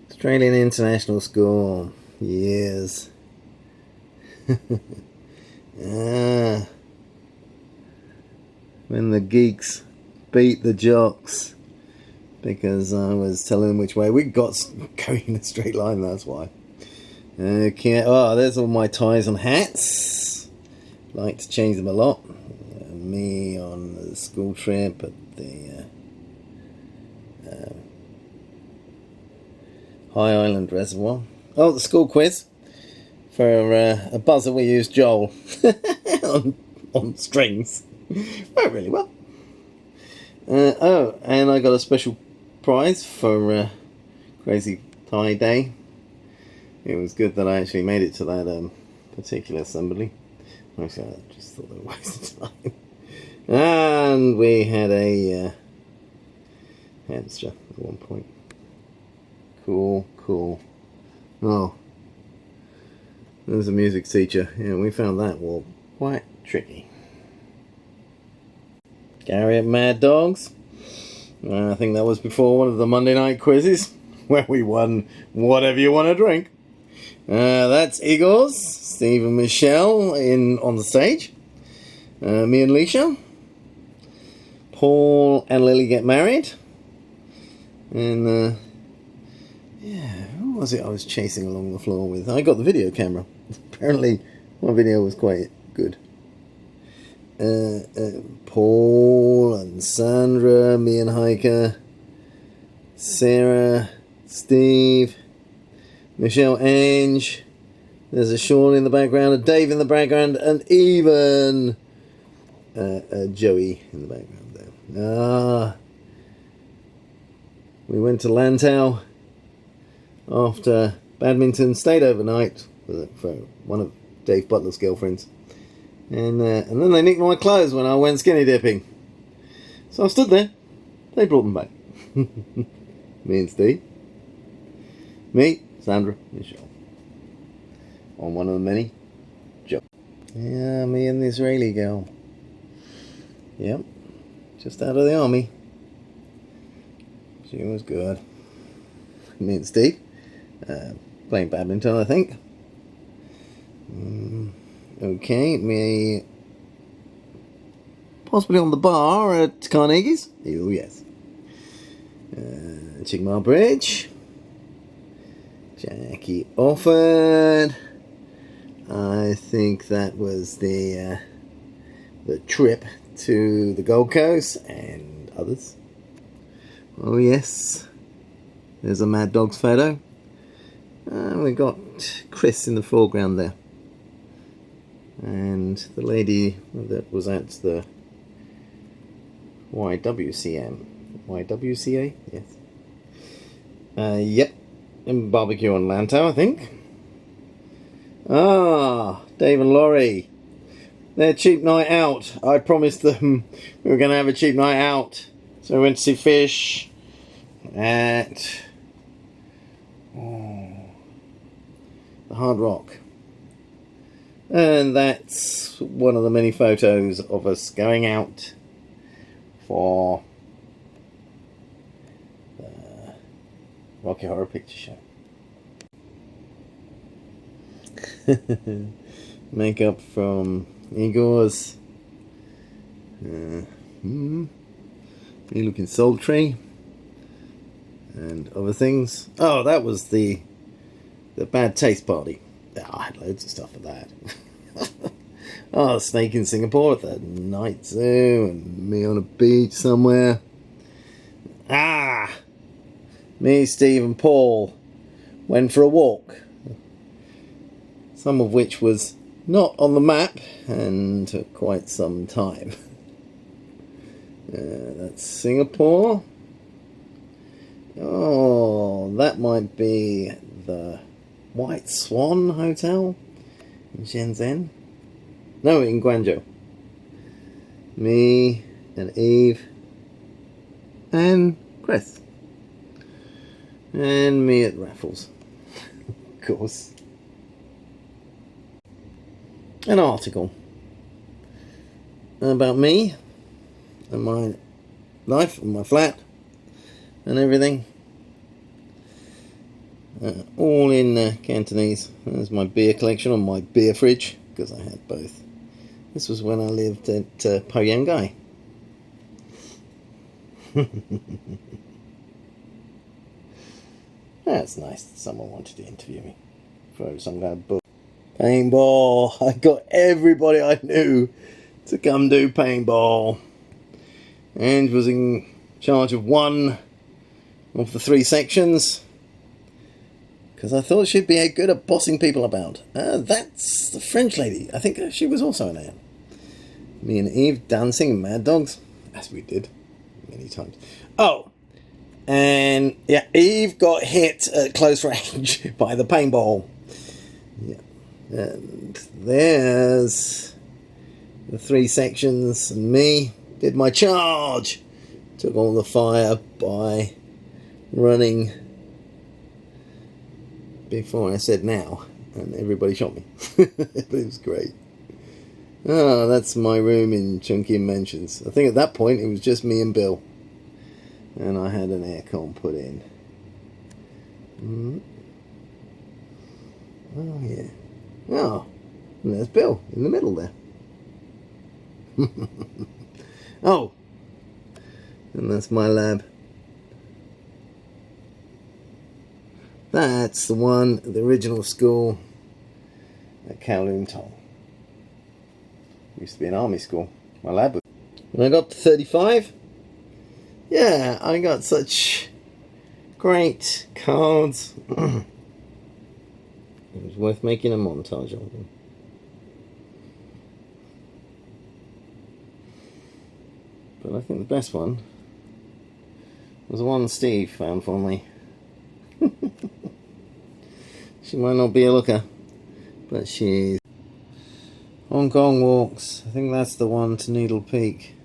Australian International School. Years. Ah, when the geeks beat the jocks. Because I was telling them which way we got going in a straight line, that's why. Okay, oh, there's all my ties and hats. Like to change them a lot. Me on the school trip at the High Island Reservoir. Oh, the school quiz. For a buzzer we used Joel on strings. Went really well. Oh, and I got a special prize for Crazy Tie Day. It was good that I actually made it to that particular assembly. Actually, I just thought they were wasting time. And we had a hamster at one point. Cool. Oh, there's a music teacher. Yeah, we found that wall quite tricky. Gary at Mad Dogs. I think that was before one of the Monday night quizzes where we won whatever you want to drink. That's Igor's, Steve and Michelle on the stage. Me and Leisha. Paul and Lily get married. And yeah, who was it I was chasing along the floor with? I got the video camera. Apparently my video was quite good. Paul and Sandra, me and Heike, Sarah, Steve, Michelle, Ange. There's a Sean in the background, a Dave in the background, and even Joey in the background there. We went to Lantau after badminton, stayed overnight for one of Dave Butler's girlfriends. And then they nicked my clothes when I went skinny dipping. So I stood there. They brought them back. Me and Steve. Me, Sandra, Michelle. On one of the many. Joe. Yeah, me and the Israeli girl. Yep. Just out of the army. She was good. Me and Steve. Playing badminton, I think. Okay, me possibly on the bar at Carnegie's. Oh yes. Chigmar Bridge. Jackie offered. I think that was the trip to the Gold Coast and others. Oh yes. There's a Mad Dogs photo. We got Chris in the foreground there. And the lady that was at the YWCA, yes. Yep, in barbecue on Lantau, I think. Dave and Laurie. Their cheap night out. I promised them we were going to have a cheap night out. So we went to see Fish at the Hard Rock. And that's one of the many photos of us going out for the Rocky Horror Picture Show. Makeup from Igor's. Me looking sultry. And other things. Oh, that was the bad taste party. I had loads of stuff for that. Snake in Singapore at the night zoo, and me on a beach somewhere. Me, Steve and Paul went for a walk. Some of which was not on the map and took quite some time. That's Singapore. Oh, that might be the White Swan Hotel in Shenzhen. No, in Guangzhou. Me and Eve and Chris. And me at Raffles. Of course. An article about me and my life and my flat and everything. all in Cantonese. There's my beer collection on my beer fridge, because I had both. This was when I lived at Poyangai. That's nice that someone wanted to interview me for some kind of book. Paintball. I got everybody I knew to come do paintball. And was in charge of one of the 3 sections, because I thought she'd be good at bossing people about. That's the French lady. I think she was also an Anne. Me and Eve dancing in Mad Dogs, as we did many times. Oh, and yeah, Eve got hit at close range by the paintball. Yeah, and there's the 3 sections, and me did my charge. Took all the fire by running before I said now, and everybody shot me. It was great. Oh, that's my room in Chungking Mansions. I think at that point it was just me and Bill, and I had an aircon put in. Oh yeah. Oh, and there's Bill in the middle there. Oh, and that's my lab. That's the one, the original school at Kowloon Tong. Used to be an army school. My lab was. When I got to 35, yeah, I got such great cards. It was worth making a montage of them. But I think the best one was the one Steve found for me. She might not be a looker, but she's Hong Kong walks. I think that's the one to Needle Peak.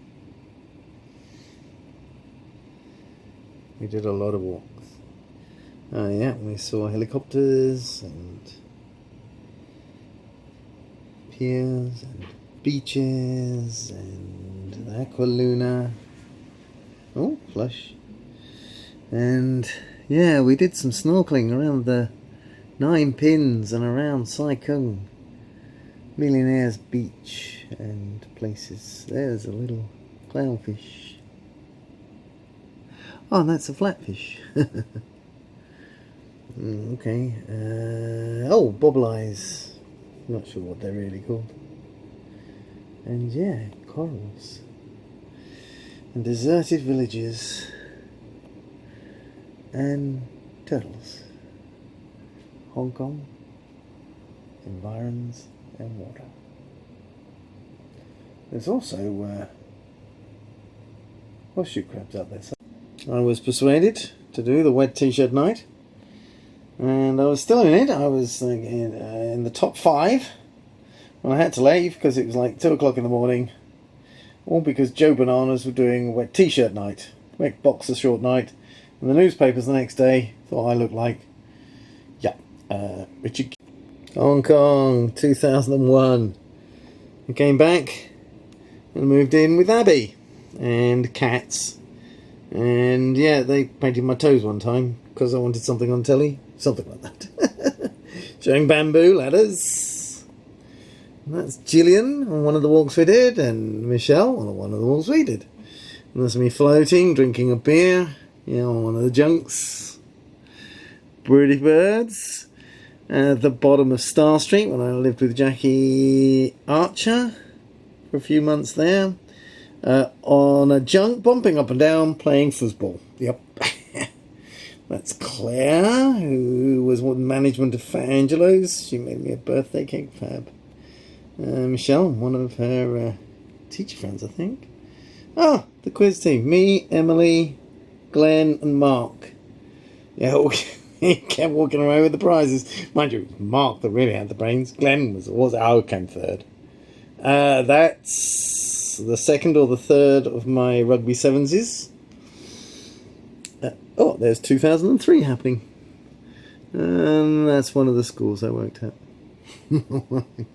We did a lot of walks. Oh yeah, we saw helicopters and piers and beaches and the Aqua Luna. Oh, flush. And yeah, we did some snorkeling around the 9 Pins and around Sai Kung, Millionaires Beach and places. There's a little clownfish. Oh, and that's a flatfish. Okay. Oh, bobble eyes. Not sure what they're really called. And yeah, corals. And deserted villages. And turtles. Hong Kong. Environs and water. There's also horseshoe crabs out there. So I was persuaded to do the wet t-shirt night, and I was still in it. I was in the top 5 when I had to leave because it was like 2 o'clock in the morning, all because Joe Bananas were doing a wet t-shirt night, wet boxer short night, and the newspapers the next day thought I looked like, Richard. Hong Kong, 2001. I came back and moved in with Abby and cats. And yeah, they painted my toes one time because I wanted something on telly. Something like that. Showing bamboo ladders. And that's Gillian on one of the walks we did, and Michelle on one of the walks we did. And there's me floating, drinking a beer, on one of the junks. Pretty birds. At the bottom of Star Street when I lived with Jackie Archer for a few months there. On a junk, bumping up and down, playing foosball. Yep. That's Claire, who was management of Fat Angelo's. She made me a birthday cake, fab. Michelle, one of her teacher friends, I think. Oh, the quiz team. Me, Emily, Glenn, and Mark. Yeah, he kept walking around with the prizes. Mind you, it was Mark that really had the brains. Glenn came third. That's the 2nd or the 3rd of my rugby sevensies. Oh, there's 2003 happening. And that's one of the schools I worked at.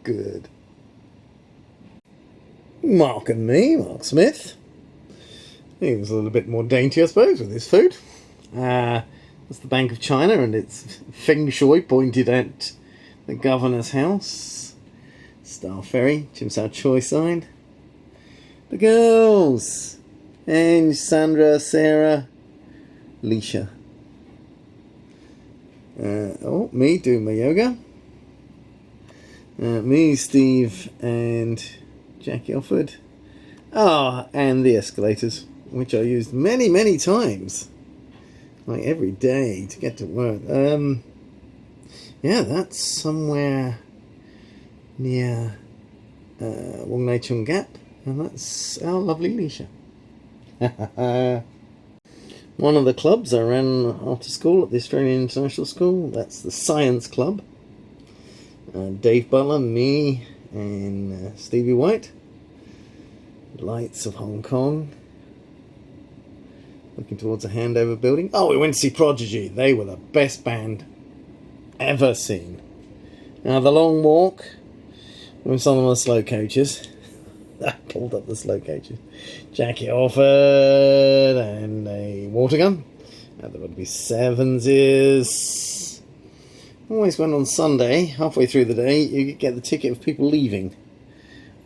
Good. Mark and me, Mark Smith. He was a little bit more dainty, I suppose, with his food. That's the Bank of China, and it's feng shui pointed at the governor's house. Star Ferry, Tsim Sha Tsui side. The girls. Ange, Sandra, Sarah, Leisha. Me doing my yoga. Me, Steve, and Jackie Offord. And the escalators, which I used many, many times. Like every day to get to work. Yeah, that's somewhere near Wong Nei Chung Gap. And that's our lovely Leisha. One of the clubs I ran after school at the Australian International School, that's the Science Club. Dave Butler, me, and Stevie White. Lights of Hong Kong. Looking towards a handover building. Oh, we went to see Prodigy. They were the best band ever seen. Now, the long walk. We were on the slow coaches. I pulled up the slow coaches. Jackie Offord and a water gun. There would be Sevenses. Always went on Sunday, halfway through the day, you could get the ticket of people leaving.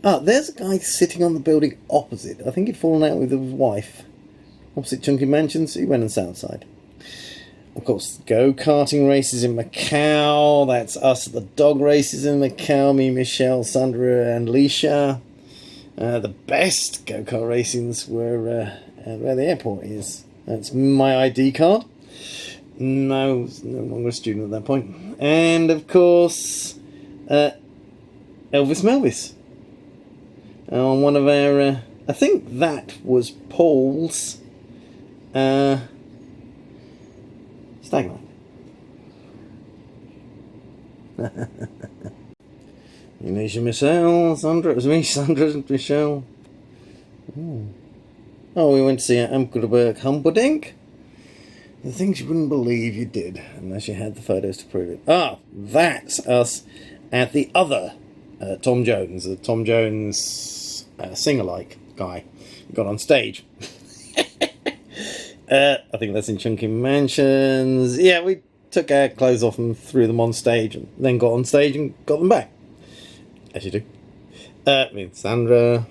There's a guy sitting on the building opposite. I think he'd fallen out with his wife. Opposite Chunky Mansions, he went and sat outside. Of course, go-karting races in Macau. That's us at the dog races in Macau. Me, Michelle, Sandra and Leisha. The best go-kart racings were where the airport is. That's my ID card. No, no longer a student at that point. And, of course, Elvis Melvis. On one of our... I think that was Paul's stag night. Indonesia, Michelle, Sandra. It was me, Sandra and Michelle. Oh, we went to see Amkudaberg Humperdinck. The things you wouldn't believe you did, unless you had the photos to prove it. That's us at the other Tom Jones. The Tom Jones sing-alike guy got on stage. I think that's in Chunky Mansions. Yeah, we took our clothes off and threw them on stage, and then got on stage and got them back. As you do. Me, Sandra,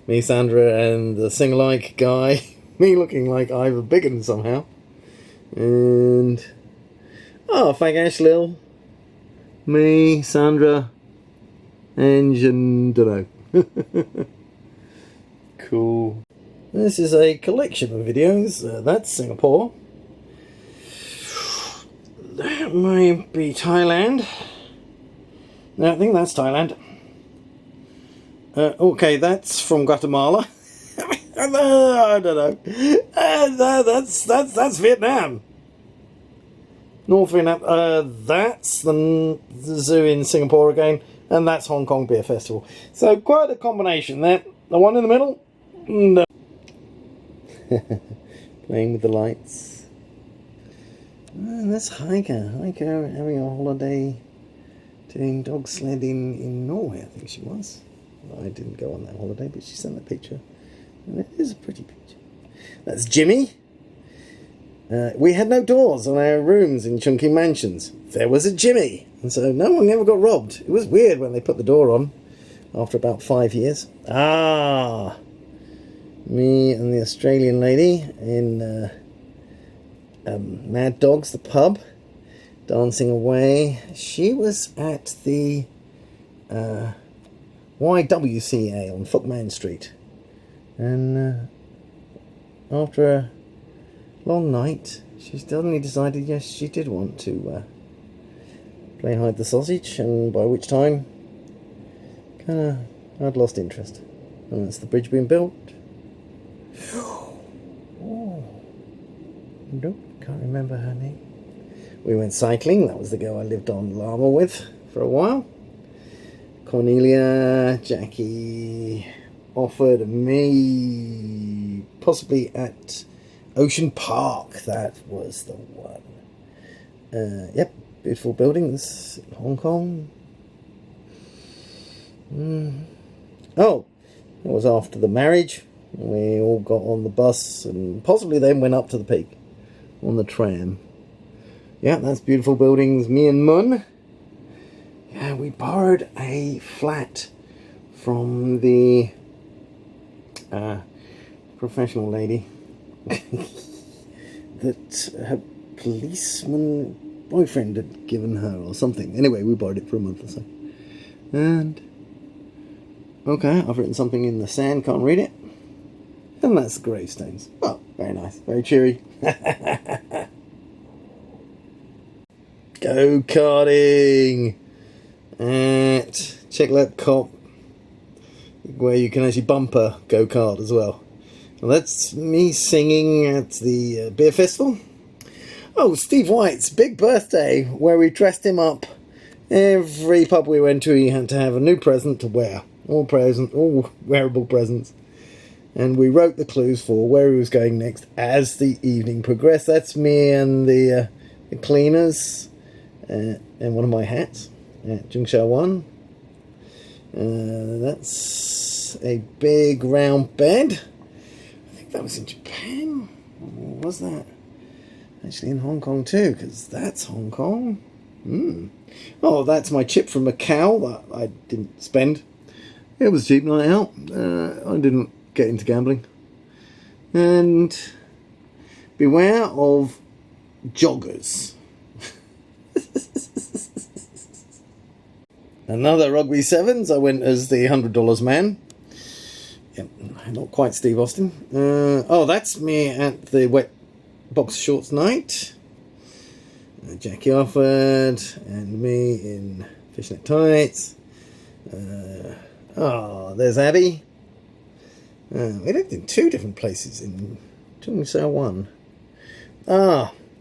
and the sing-alike guy. Me looking like Ivor Biggin somehow. And... Fag Ash Lil. Me, Sandra, Ange, and dunno. Cool. This is a collection of videos. That's Singapore. That might be Thailand. No, I think that's Thailand. Okay, that's from Guatemala. I don't know. That's Vietnam. North Vietnam. That's the zoo in Singapore again, and that's Hong Kong Beer Festival. So quite a combination there. The one in the middle, no. Playing with the lights. And that's Hiker having a holiday, doing dog sledding in Norway. I think she was. I didn't go on that holiday, but she sent the picture. And it is a pretty picture. That's Jimmy. We had no doors on our rooms in Chunky Mansions. There was a Jimmy. And so no one ever got robbed. It was weird when they put the door on after about 5 years. Me and the Australian lady in Mad Dogs, the pub, dancing away. She was at the YWCA on Footman Street. And after a long night, she suddenly decided, yes, she did want to play hide the sausage, and by which time, I'd lost interest. And that's the bridge being built. Oh, nope, can't remember her name. We went cycling. That was the girl I lived on Llama with for a while. Cornelia, Jackie Offord me, possibly at Ocean Park. That was the one. Yep, beautiful buildings, Hong Kong. Oh, it was after the marriage. We all got on the bus and possibly then went up to the peak. on the tram. Yeah, that's beautiful buildings. Me and Mun. Yeah, we borrowed a flat from the professional lady that her policeman boyfriend had given her or something. Anyway, we borrowed it for a month or so. And okay, I've written something in the sand, can't read it. And that's the gravestones. Oh, very nice, very cheery. Go-karting at Checklep Cop, where you can actually bumper go-kart as well. Well, that's me singing at the beer festival. Oh, Steve White's big birthday, where we dressed him up. Every pub we went to, he had to have a new present to wear. All wearable presents. And we wrote the clues for where he was going next as the evening progressed. That's me and the cleaners and one of my hats at Jingsha 1. That's a big round bed. I think that was in Japan. Or was that actually in Hong Kong too? Because that's Hong Kong. Oh, that's my chip from Macau that I didn't spend. It was a cheap night out. I didn't get into gambling. And beware of joggers. Another Rugby Sevens. I went as the $100 man. Yep, not quite Steve Austin. Oh, that's me at the wet box shorts night. Jackie Offord and me in fishnet tights. There's Abby. We lived in 2 different places in Jingsha 1.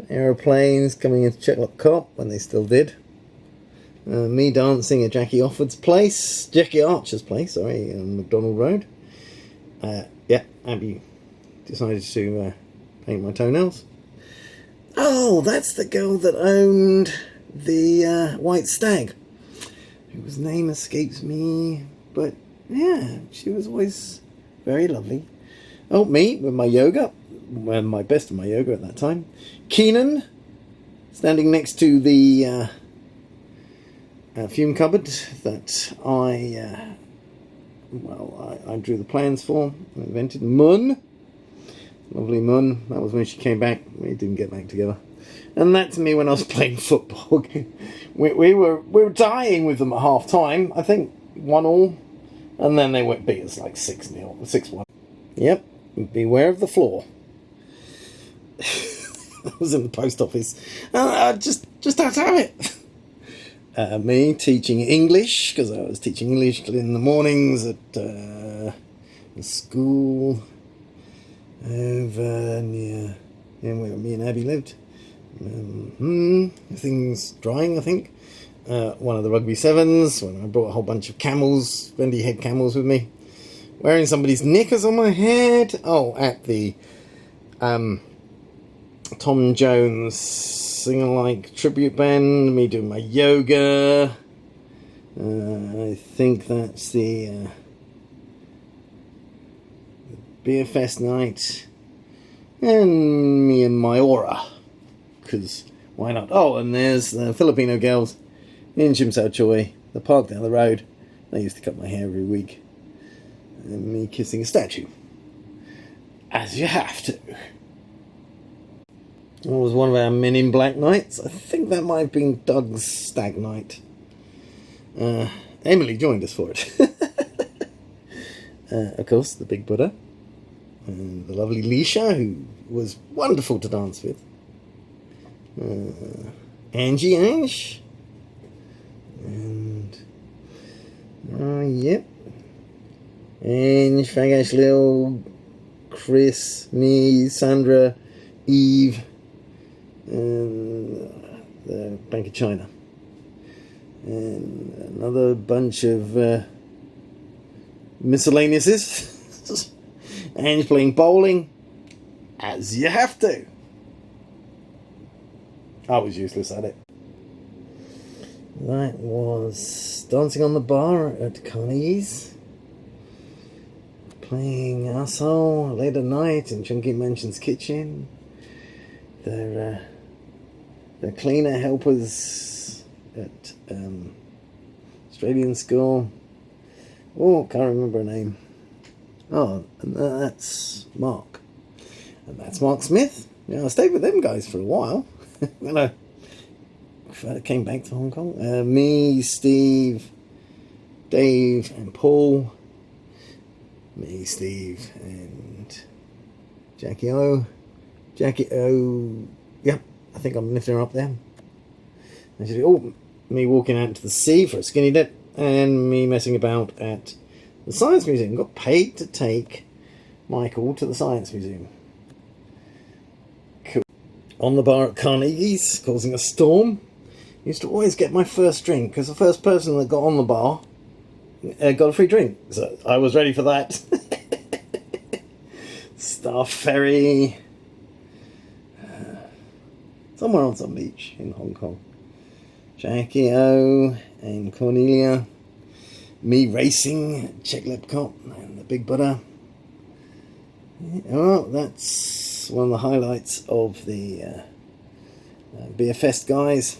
Aeroplanes coming into Checklop Cop when they still did. Me dancing at Jackie Archer's place, on McDonald Road. Yeah, Abby decided to paint my toenails. Oh, that's the girl that owned the White Stag, whose name escapes me, but yeah, she was always very lovely. Oh, me with my yoga, well, my best of my yoga at that time. Keenan, standing next to the fume cupboard that I drew the plans for, I invented. Mun, lovely Mun, that was when she came back. We didn't get back together. And that's me when I was playing football. we were dying with them at half time, I think 1-1, and then they went beat us like 6-0, 6-1. Yep, beware of the floor. I was in the post office. Just had to have it. Me teaching English, because I was teaching English in the mornings at the school over near where me and Abby lived. Everything's drying, I think. One of the Rugby Sevens, when I brought a whole bunch of camels, bendy head camels with me. Wearing somebody's knickers on my head. Oh, at the Tom Jones sing-alike tribute band, me doing my yoga. I think that's the beer fest night. And me and my aura, because why not? Oh, and there's the Filipino girls in Shim Sao Choi, the park down the road. They used to cut my hair every week. And me kissing a statue. As you have to. It was one of our Men in Black nights. I think that might have been Doug's stag night. Emily joined us for it. Of course, the Big Buddha. And the lovely Leisha, who was wonderful to dance with. Angie Ash. And yep. Ange, Fagash Lil, Chris, me, Sandra, Eve, and the Bank of China. And another bunch of miscellaneouses. Ange playing bowling, as you have to. I was useless at it. That was dancing on the bar at Carnegie's. Playing Asshole late at night in Chunky Mansion's kitchen. they're cleaner helpers at Australian school. Oh, can't remember her name. Oh, and that's Mark. And that's Mark Smith. Yeah, I stayed with them guys for a while. When I came back to Hong Kong. Me, Steve, Dave, and Paul. Me, Steve, and Jackie O. Jackie O. Yep, I think I'm lifting her up there. Oh, me walking out into the sea for a skinny dip, and me messing about at the Science Museum. Got paid to take Michael to the Science Museum. Cool. On the bar at Carnegie's, causing a storm. Used to always get my first drink, because the first person that got on the bar got a free drink. So I was ready for that. Star Ferry. Somewhere on some beach in Hong Kong. Jackie O and Cornelia. Me racing, Czech Lepcot and the Big Buddha. Oh, that's one of the highlights of the Beer Fest guys.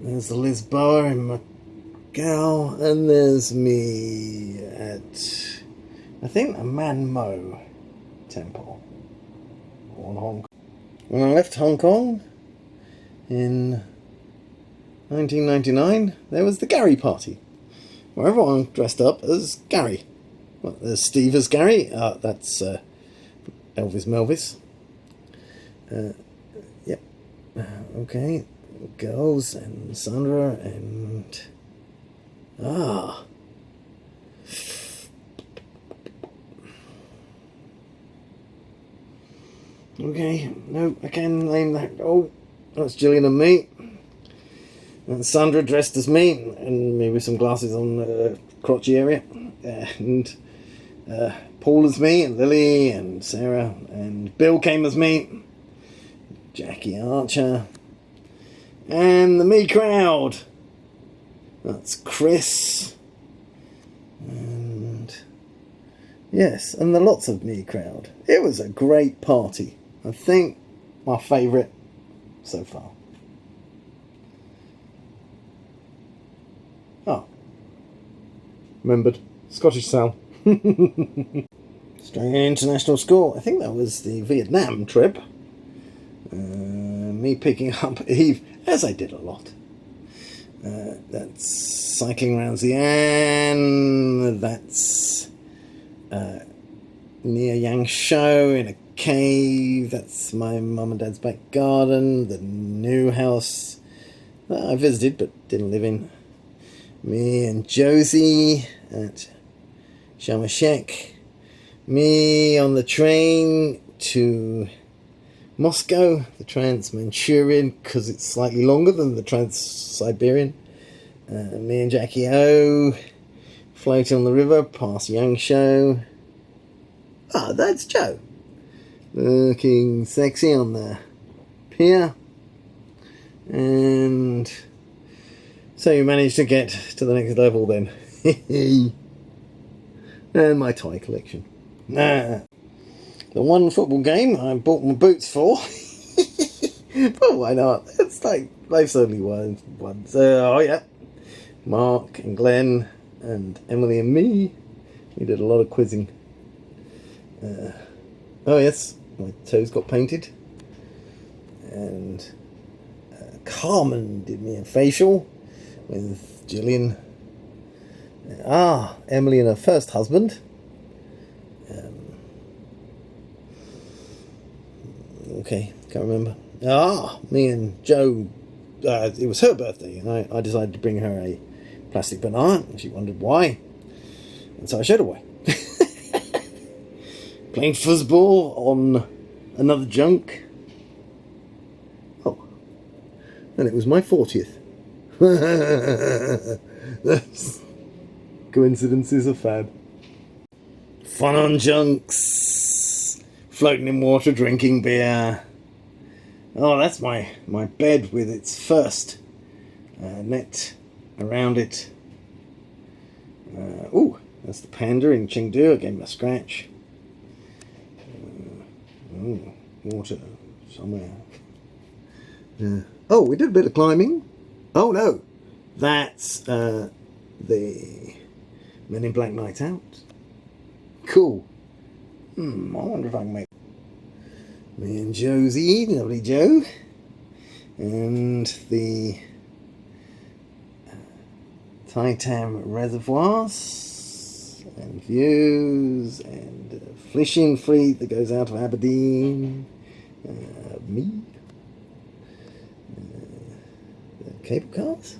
There's the Lisboa in Macau, and there's me at, I think, a Man Mo temple on Hong Kong. When I left Hong Kong in 1999, there was the Gary party, where everyone dressed up as Gary. Well, there's Steve as Gary. That's Elvis Melvis. Yep. Okay. Girls and Sandra and okay, no, I can name that. Oh, that's Gillian and me. And Sandra dressed as me, and me with some glasses on the crotchy area. And Paul as me, and Lily, and Sarah, and Bill came as me. Jackie Archer. And the me crowd. That's Chris. And yes, and the lots of me crowd. It was a great party. I think my favourite so far. Oh. Remembered. Scottish Sal. Australian International School. I think that was the Vietnam trip. Me picking up Eve, as I did a lot. That's cycling around Xi'an. That's near Yangshuo in a cave. That's my mum and dad's back garden. The new house that I visited but didn't live in. Me and Josie at Sharm el-Sheikh. Me on the train to Moscow, the Trans-Manchurian, because it's slightly longer than the Trans-Siberian. Me and Jackie O floating on the river past Yangshuo. Ah, that's Joe. Looking sexy on the pier. And so you managed to get to the next level then. And my toy collection. The one football game I bought my boots for. But why not? It's like life's only one. So, oh yeah. Mark and Glenn and Emily and me. We did a lot of quizzing. Oh yes, my toes got painted. And Carmen did me a facial with Gillian. Emily and her first husband. Okay, can't remember. Me and Joe, it was her birthday, and I decided to bring her a plastic banana, and she wondered why. And so I showed her why. Playing foosball on another junk. Oh, and it was my 40th. That's coincidences are fab. Fun on junks. Floating in water, drinking beer. Oh, that's my bed with its first net around it. That's the panda in Chengdu. I gave him a scratch. Water somewhere. Yeah. Oh, we did a bit of climbing. Oh no, that's the Men in Black Night Out. Cool. I wonder if I can make me and Josie, lovely Joe, and the Titan reservoirs and views and fishing fleet that goes out of Aberdeen. Me. The cable cars.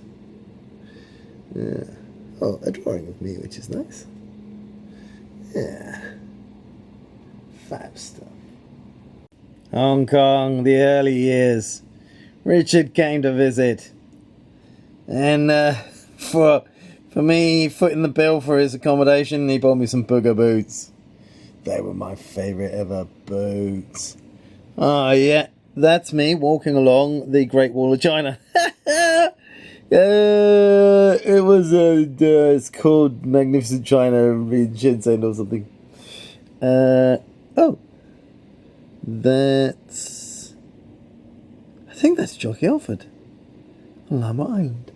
Oh, a drawing of me, which is nice. Yeah. Fab stuff. Hong Kong, the early years. Richard came to visit. And for me, footing the bill for his accommodation, he bought me some booger boots. They were my favourite ever boots. Oh yeah, that's me walking along the Great Wall of China. It was it's called Magnificent China in Shenzhen or something. Oh, that's, I think that's Jockey Alford on Lama Island.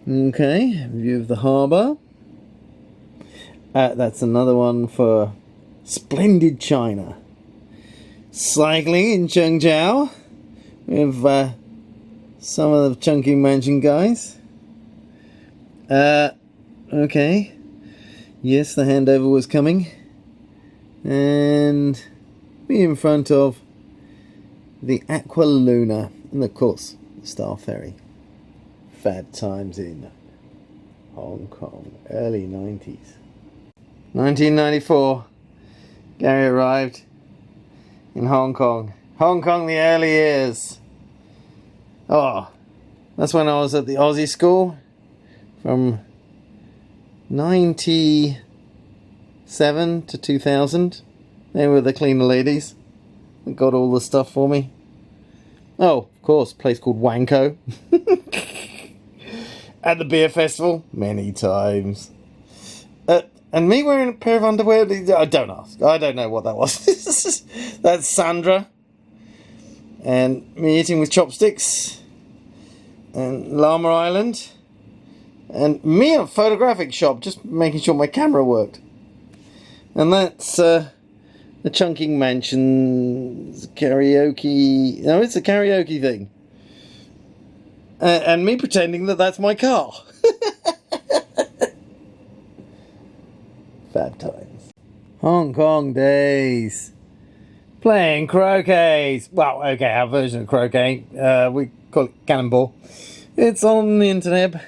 Okay, view of the harbour. That's another one for Splendid China. Cycling in Chengzhou with some of the Chungking Mansion guys. Okay. Yes, the handover was coming. And be in front of the Aqua Luna. And of course, the Star Ferry. Fab times in Hong Kong. Early 90s. 1994. Gary arrived in Hong Kong. Hong Kong, the early years. Oh, that's when I was at the Aussie school from 97 to 2000. They were the cleaner ladies that got all the stuff for me. Oh, of course, a place called Wanko. At the beer festival, many times. And me wearing a pair of underwear, don't ask. I don't know what that was. That's Sandra. And me eating with chopsticks. And Lama Island. And me at a photographic shop, just making sure my camera worked. And that's the Chungking Mansion's karaoke. No, it's a karaoke thing. And me pretending that that's my car. Fab times. Hong Kong days. Playing croquet. Well, okay, our version of croquet. We call it cannonball. It's on the internet.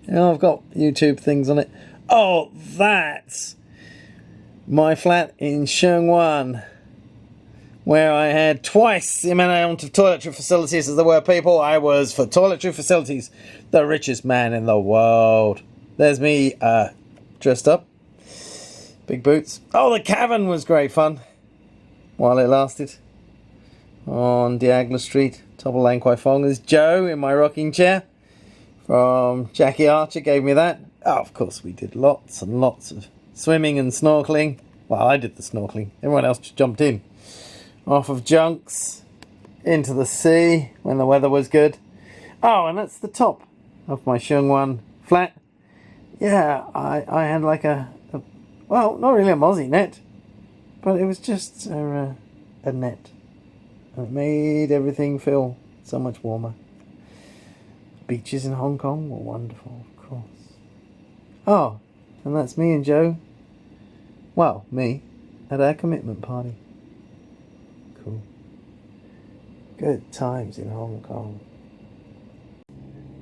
I've got YouTube things on it. Oh, that's my flat in Sheung Wan, where I had twice the amount of toiletry facilities as there were people. I was, for toiletry facilities, the richest man in the world. There's me, dressed up. Big boots. Oh, the cavern was great fun while it lasted. On Diagna Street, top of Lang Kwai Fong. There's Joe in my rocking chair from Jackie Archer, gave me that. Oh, of course, we did lots and lots of swimming and snorkeling. Well, I did the snorkeling. Everyone else just jumped in. Off of junks into the sea when the weather was good. Oh, and that's the top of my Sheung Wan flat. Yeah, I had like well, not really a mozzie net, but it was just a net. And it made everything feel so much warmer. Beaches in Hong Kong were wonderful, of course. Oh, and that's me and Joe. Well, me, at our commitment party. Cool. Good times in Hong Kong.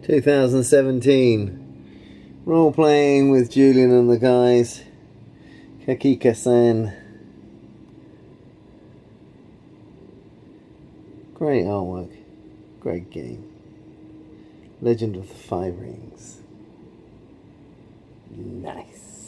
2017. Role playing with Julian and the guys. Kakika-san. Great artwork. Great game. Legend of the Five Rings. Nice.